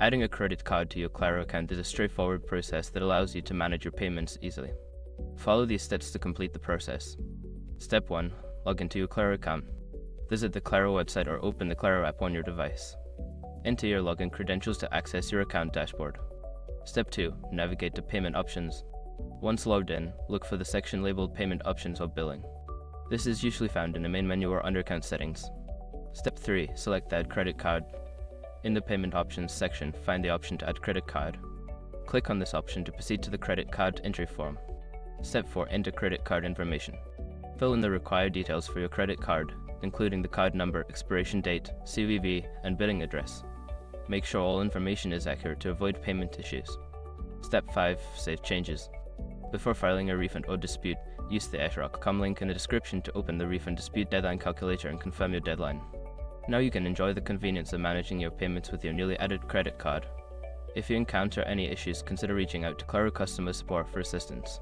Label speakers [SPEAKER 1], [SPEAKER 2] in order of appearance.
[SPEAKER 1] Adding a credit card to your Claro account is a straightforward process that allows you to manage your payments easily. Follow these steps to complete the process. Step 1. Log into your Claro account. Visit the Claro website or open the Claro app on your device. Enter your login credentials to access your account dashboard. Step 2. Navigate to Payment Options. Once logged in, look for the section labeled Payment Options or Billing. This is usually found in the main menu or under Account Settings. Step 3. Select Add Credit Card. In the Payment Options section, find the option to add credit card. Click on this option to proceed to the credit card entry form. Step 4. Enter credit card information. Fill in the required details for your credit card, including the card number, expiration date, CVV, and billing address. Make sure all information is accurate to avoid payment issues. Step 5. Save changes. Before filing a refund or dispute, use the eshrock.com link in the description to open the refund dispute deadline calculator and confirm your deadline. Now you can enjoy the convenience of managing your payments with your newly added credit card. If you encounter any issues, consider reaching out to Claro customer support for assistance.